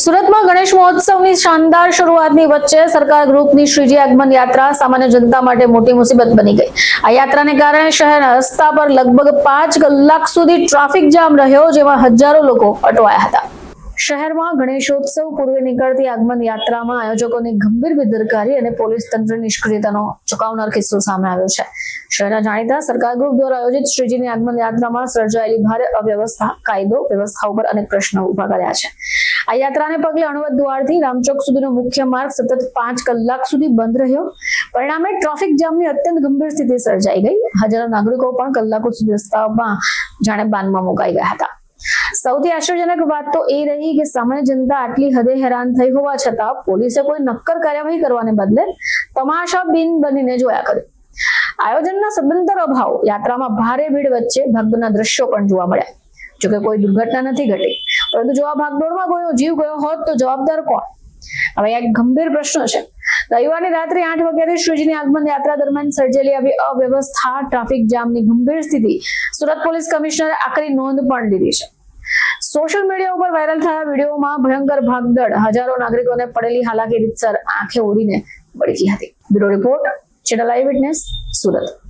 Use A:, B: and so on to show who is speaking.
A: સુરતમાં ગણેશ મહોત્સવની શાનદાર શરૂઆતની વચ્ચે સરકાર ગ્રુપની શ્રીજી આગમન યાત્રા સામાન્ય જનતા માટે મોટી મુસીબત બની ગઈ। આ યાત્રાને કારણે શહેરના રસ્તા પર લગભગ 5 કલાક સુધી ટ્રાફિક જામ રહ્યો, જેમાં હજારો લોકો અટવાયા હતા। શહેરમાં ગણેશોત્સવ પૂર્વે નીકળતી આગમન યાત્રામાં આયોજકોની ગંભીર બેદરકારી અને પોલીસ તંત્ર નિષ્ક્રિયતાનો ચોંકાવનાર કિસ્સો સામે આવ્યો છે। શહેરના જાણીતા સરકાર ગ્રુપ દ્વારા આયોજિત શ્રીજીની આગમન યાત્રામાં સર્જાયેલી ભારે અવ્યવસ્થા, કાયદો વ્યવસ્થા ઉપર અનેક પ્રશ્નો ઉભા કર્યા છે। આ યાત્રાને પગલે અણવદ દ્વારથી રામચોક સુધીનો મુખ્ય માર્ગ સતત 5 કલાક સુધી બંધ રહ્યો। પરિણામે ટ્રાફિક જામની અત્યંત ગંભીર સ્થિતિ સર્જાઈ ગઈ। હજારો નાગરિકો પણ કલાકો સુધી રસ્તામાં જાણે બાનમાં મુકાઈ ગયા હતા। સૌથી આશ્ચર્યજનક વાત તો એ રહી કે સામાન્ય જનતા આટલી હદે હેરાન થઈ હોવા છતાં પોલીસે કોઈ નક્કર કાર્યવાહી કરવાને બદલે તમાશા બિન બનીને જોયા કર્યું। આયોજનના સદંતર અભાવ, યાત્રામાં ભારે ભીડ વચ્ચે ભાગદોડના દ્રશ્યો પણ જોવા મળ્યા। જોકે કોઈ દુર્ઘટના નથી ઘટી, પરંતુ જો આ ભાગદોડમાં કોઈનો જીવ ગયો હોત તો જવાબદાર કોણ? હવે એક ગંભીર પ્રશ્ન છે। રવિવારની રાત્રે 8 વાગ્યાથી શ્રીજીની આગમન યાત્રા દરમિયાન સર્જેલી આવી અવ્યવસ્થા, ટ્રાફિક જામની ગંભીર સ્થિતિ સુરત પોલીસ કમિશનરે આકરી નોંધ પણ લીધી છે। સોશિયલ મીડિયા ઉપર વાયરલ થયા વિડીયોમાં ભયંકર ભાગદોડ, હજારો નાગરિકોને પડેલી હાલાકી રીતસર આંખે ઓડીને વળગી હતી। બ્યુરો રિપોર્ટ, ચેનલ આઈ વિટનેસ, સુરત।